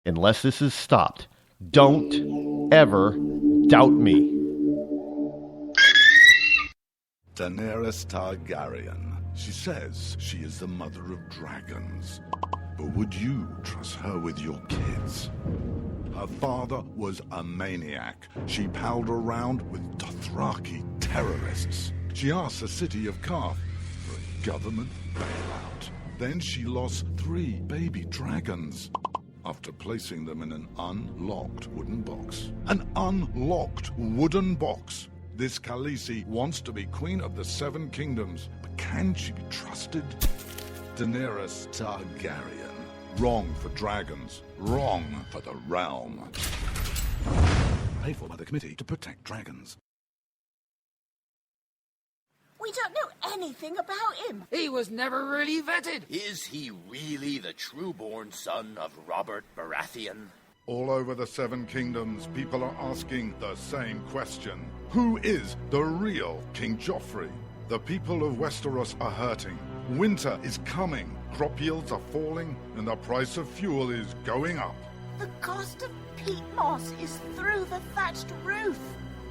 unless this is stopped. Don't ever doubt me. Daenerys Targaryen. She says she is the mother of dragons. But would you trust her with your kids? Her father was a maniac. She palled around with Dothraki terrorists. She asked the city of Karth for a government bailout. Then she lost 3 baby dragons after placing them in an unlocked wooden box. An unlocked wooden box. This Khaleesi wants to be queen of the 7 kingdoms, but can she be trusted? Daenerys Targaryen. Wrong for dragons. Wrong for the realm. Paid for by the Committee to Protect Dragons. We don't know anything about him. He was never really vetted. Is he really the true-born son of Robert Baratheon? All over the 7 kingdoms, people are asking the same question. Who is the real King Joffrey? The people of Westeros are hurting. Winter is coming. Crop yields are falling, and the price of fuel is going up. The cost of peat moss is through the thatched roof.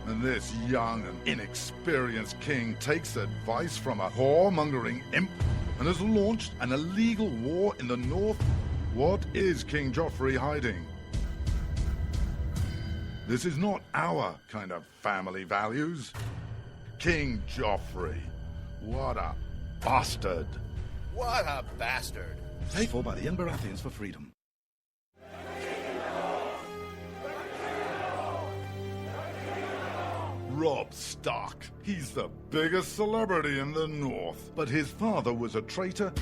And this young and inexperienced king takes advice from a whoremongering imp and has launched an illegal war in the north. What is King Joffrey hiding? This is not our kind of family values. King Joffrey. What a bastard. What a bastard. Paid for by the young Baratheons for freedom. Robb Stark. He's the biggest celebrity in the North. But his father was a traitor.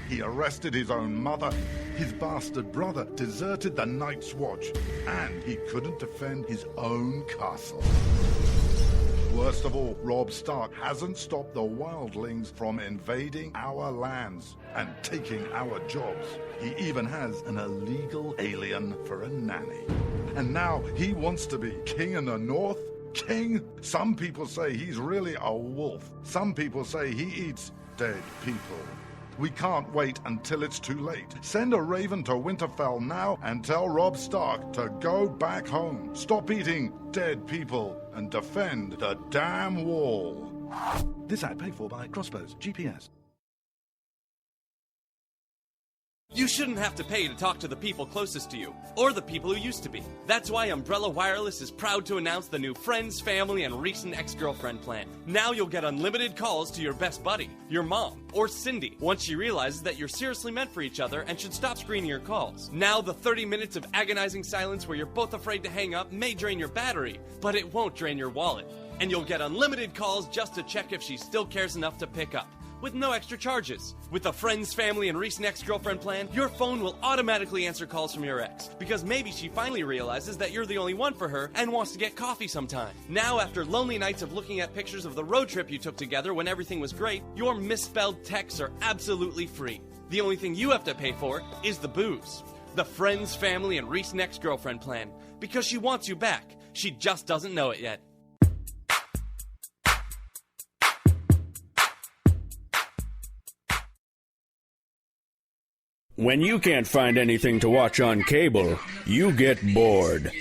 He arrested his own mother. His bastard brother deserted the Night's Watch. And he couldn't defend his own castle. Worst of all, Robb Stark hasn't stopped the wildlings from invading our lands and taking our jobs. He even has an illegal alien for a nanny. And now he wants to be king in the North? King? Some people say he's really a wolf. Some people say he eats dead people. We can't wait until it's too late. Send a raven to Winterfell now and tell Robb Stark to go back home. Stop eating dead people and defend the damn wall. This ad paid for by Crossbows GPS. You shouldn't have to pay to talk to the people closest to you, or the people who used to be. That's why Umbrella Wireless is proud to announce the new Friends, Family, and Recent Ex-Girlfriend plan. Now you'll get unlimited calls to your best buddy, your mom, or Cindy, once she realizes that you're seriously meant for each other and should stop screening your calls. Now the 30 minutes of agonizing silence where you're both afraid to hang up may drain your battery, but it won't drain your wallet. And you'll get unlimited calls just to check if she still cares enough to pick up, with no extra charges. With the Friends, Family, and Recent Ex-Girlfriend plan, your phone will automatically answer calls from your ex, because maybe she finally realizes that you're the only one for her and wants to get coffee sometime. Now, after lonely nights of looking at pictures of the road trip you took together when everything was great, your misspelled texts are absolutely free. The only thing you have to pay for is the booze. The Friends, Family, and Recent Ex-Girlfriend plan, because she wants you back. She just doesn't know it yet. When you can't find anything to watch on cable, you get bored.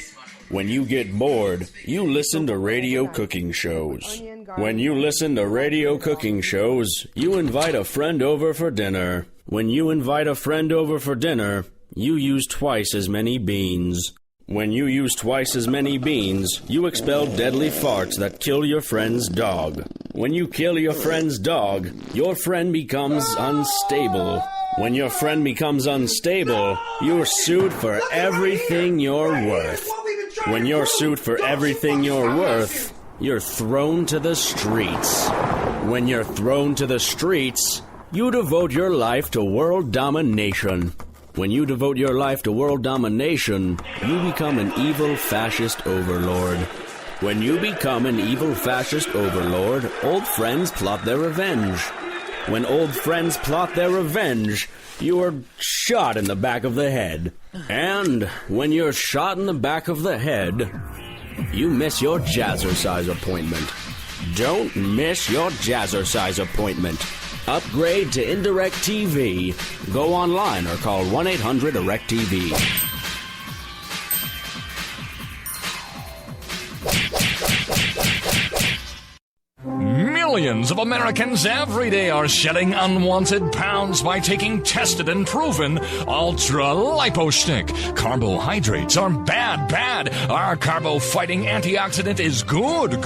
When you get bored, you listen to radio cooking shows. When you listen to radio cooking shows, you invite a friend over for dinner. When you invite a friend over for dinner, you use twice as many beans. When you use twice as many beans, you expel deadly farts that kill your friend's dog. When you kill your friend's dog, your friend becomes unstable. When your friend becomes unstable, you're sued for everything you're worth. When you're sued for everything you're worth, you're thrown to the streets. When you're thrown to the streets, you devote your life to world domination. When you devote your life to world domination, you become an evil fascist overlord. When you become an evil fascist overlord, old friends plot their revenge. When old friends plot their revenge, you are shot in the back of the head. And when you're shot in the back of the head, you miss your jazzercise appointment. Don't miss your jazzercise appointment. Upgrade to Indirect TV. Go online or call 1-800-ERECT-TV. Millions of Americans every day are shedding unwanted pounds by taking tested and proven Ultra Lipo Stick. Carbohydrates are bad. Our carbo-fighting antioxidant is good.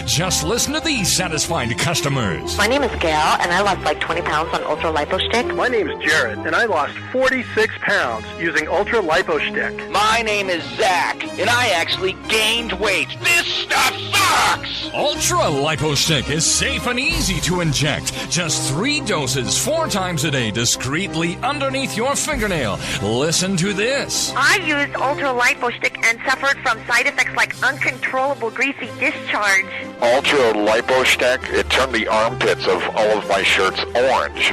Just listen to these satisfied customers. My name is Gail, and I lost like 20 pounds on Ultra Lipo Stick. My name is Jared, and I lost 46 pounds using Ultra Lipo Stick. My name is Zach, and I actually gained weight. This stuff sucks! Ultra Lipo Stick is safe and easy to inject. Just 3 doses 4 times a day discreetly underneath your fingernail. Listen to this. I used Ultra Lipo Stick and suffered from side effects like uncontrollable greasy discharge. Ultra Lipo Stick, it turned the armpits of all of my shirts orange.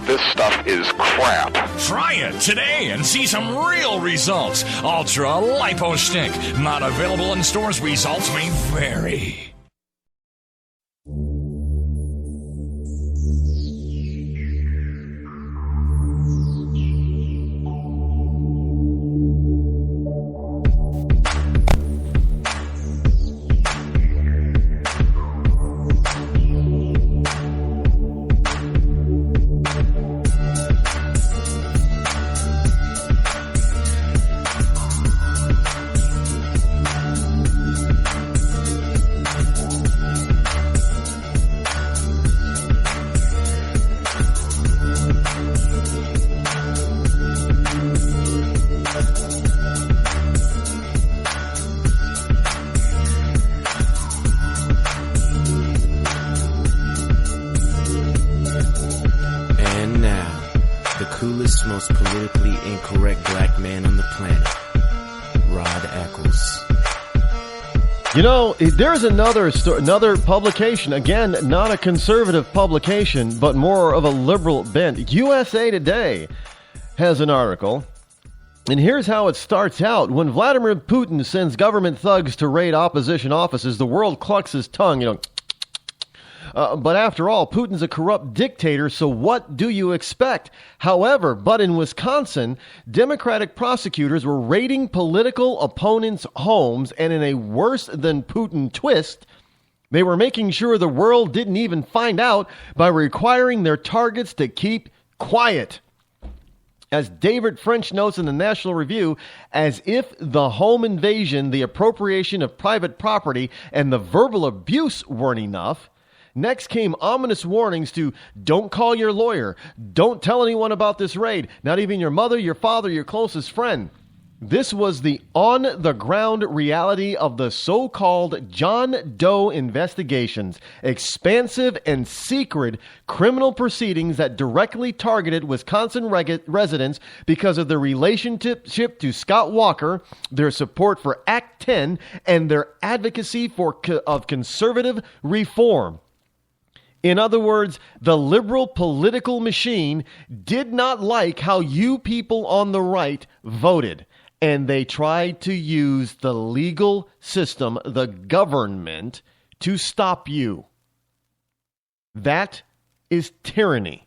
This stuff is crap. Try it today and see some real results. Ultra Lipo Stick. Not available in stores. Results may vary. Most politically incorrect black man on the planet, Rod Eccles. You know, there's another publication, again, not a conservative publication, but more of a liberal bent. USA Today has an article, and here's how it starts out. When Vladimir Putin sends government thugs to raid opposition offices, the world clucks his tongue, but after all, Putin's a corrupt dictator, so what do you expect? However, but in Wisconsin, Democratic prosecutors were raiding political opponents' homes, and in a worse-than-Putin twist, they were making sure the world didn't even find out by requiring their targets to keep quiet. As David French notes in the National Review, as if the home invasion, the appropriation of private property, and the verbal abuse weren't enough, next came ominous warnings to don't call your lawyer, don't tell anyone about this raid, not even your mother, your father, your closest friend. This was the on-the-ground reality of the so-called John Doe investigations, expansive and secret criminal proceedings that directly targeted Wisconsin residents because of their relationship to Scott Walker, their support for Act 10, and their advocacy of conservative reform. In other words, the liberal political machine did not like how you people on the right voted, and they tried to use the legal system, the government, to stop you. That is tyranny.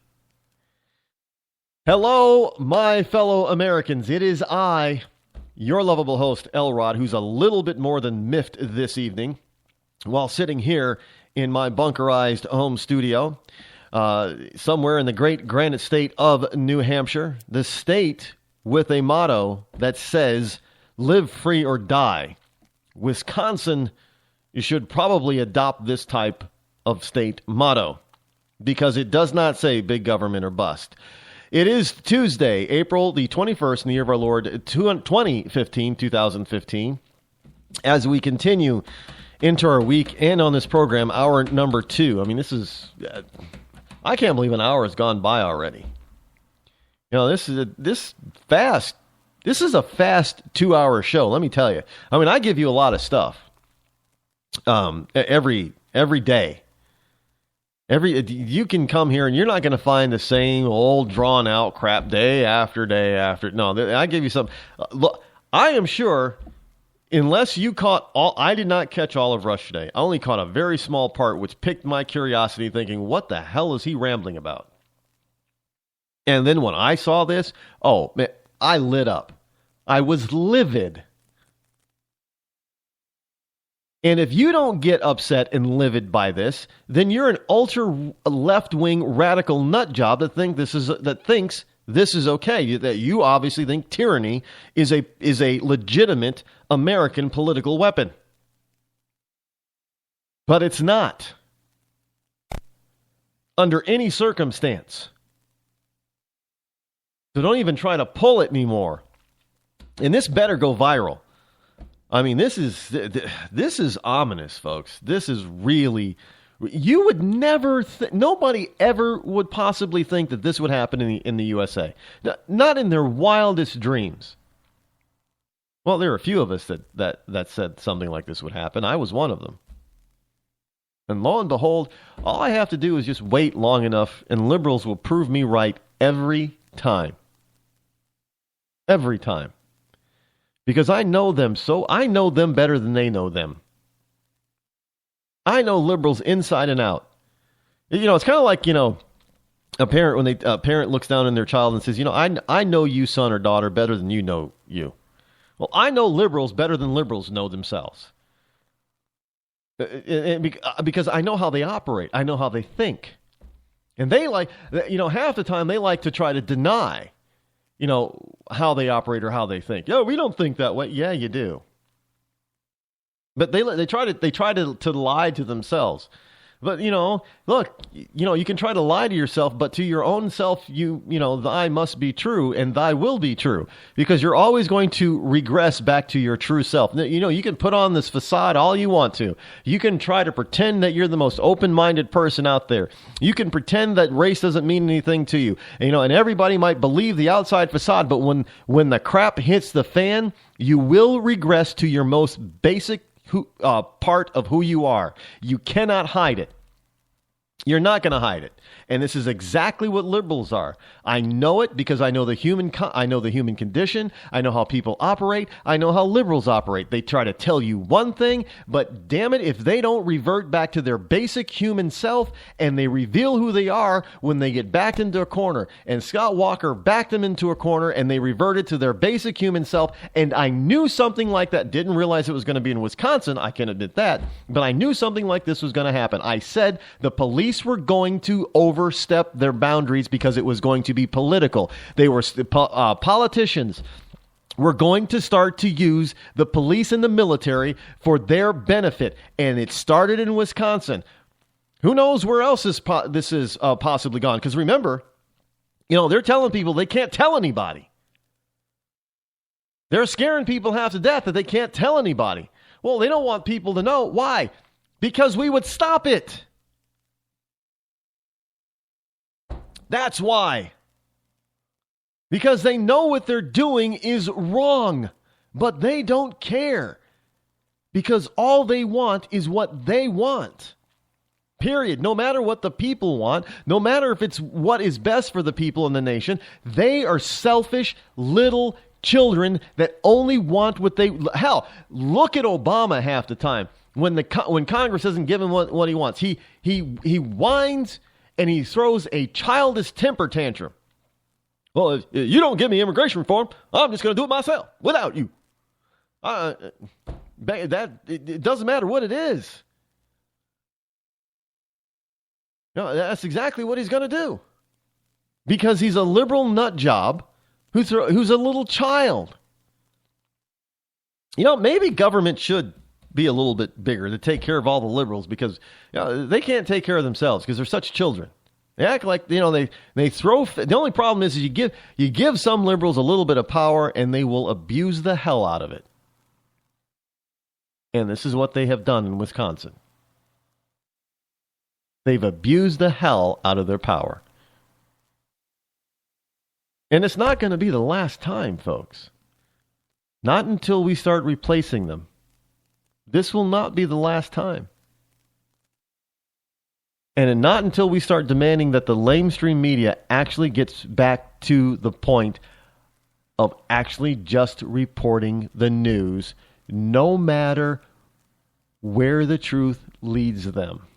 Hello, my fellow Americans. It is I, your lovable host, Elrod, who's a little bit more than miffed this evening while sitting here in my bunkerized home studio, somewhere in the great granite state of New Hampshire, the state with a motto that says, live free or die. Wisconsin should probably adopt this type of state motto because it does not say big government or bust. It is Tuesday, April the 21st in the year of our Lord 2015, as we continue into our week and on this program, hour number 2. I mean, this is, I can't believe an hour has gone by already. You know, this is a fast 2-hour show, let me tell you. I mean, I give you a lot of stuff every day. You can come here and you're not going to find the same old drawn out crap day after day after. No, I give you some. Look, I am sure, unless you caught all, I did not catch all of Rush today. I only caught a very small part, which piqued my curiosity, thinking, what the hell is he rambling about? And then when I saw this, oh, man, I lit up. I was livid. And if you don't get upset and livid by this, then you're an ultra left-wing radical nut job that thinks this is okay. That you obviously think tyranny is a legitimate American political weapon. But it's not. Under any circumstance. So don't even try to pull it anymore. And this better go viral. I mean, this is ominous, folks. This is really, you would never, nobody ever would possibly think that this would happen in the USA. Not in their wildest dreams. Well, there are a few of us that said something like this would happen. I was one of them. And lo and behold, all I have to do is just wait long enough, and liberals will prove me right every time. Every time. Because I know them better than they know them. I know liberals inside and out. You know, it's kind of like, a parent looks down on their child and says, I know you, son or daughter, better than you know you. Well, I know liberals better than liberals know themselves. Because I know how they operate. I know how they think. And they half the time they like to try to deny, how they operate or how they think. Yeah, we don't think that way. Yeah, you do. But they try to lie to themselves. But, look, you can try to lie to yourself, but to your own self, thy must be true and thy will be true, because you're always going to regress back to your true self. You can put on this facade all you want to. You can try to pretend that you're the most open-minded person out there. You can pretend that race doesn't mean anything to you. And everybody might believe the outside facade, but when the crap hits the fan, you will regress to your most basic part of who you are. You cannot hide it. You're not going to hide it. And this is exactly what liberals are. I know it because I know the human condition. I know how people operate. I know how liberals operate. They try to tell you one thing, but damn it, if they don't revert back to their basic human self and they reveal who they are when they get backed into a corner. And Scott Walker backed them into a corner and they reverted to their basic human self. And I knew something like that. Didn't realize it was going to be in Wisconsin. I can admit that. But I knew something like this was going to happen. I said the police were going to overstep their boundaries because it was going to be political. Politicians were going to start to use the police and the military for their benefit, and it started in Wisconsin. Who knows where else this is possibly gone? Because remember, they're telling people they can't tell anybody. They're scaring people half to death that they can't tell anybody. Well, they don't want people to know. Why? Because we would stop it. That's why. Because they know what they're doing is wrong, but they don't care. Because all they want is what they want. Period. No matter what the people want, no matter if it's what is best for the people in the nation, they are selfish little children that only want what they... Hell, look at Obama half the time. When Congress doesn't give him what he wants, he whines and he throws a childish temper tantrum. Well, if you don't give me immigration reform, I'm just going to do it myself without you. It doesn't matter what it is. No, that's exactly what he's going to do. Because he's a liberal nut job who's a little child. Maybe government should be a little bit bigger to take care of all the liberals, because they can't take care of themselves because they're such children. They act like they throw. The only problem is you give some liberals a little bit of power and they will abuse the hell out of it. And this is what they have done in Wisconsin. They've abused the hell out of their power. And it's not going to be the last time, folks. Not until we start replacing them. This will not be the last time. And not until we start demanding that the lamestream media actually gets back to the point of actually just reporting the news, no matter where the truth leads them.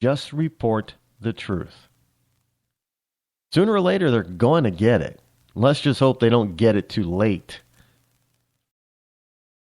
Just report the truth. Sooner or later, they're going to get it. Let's just hope they don't get it too late.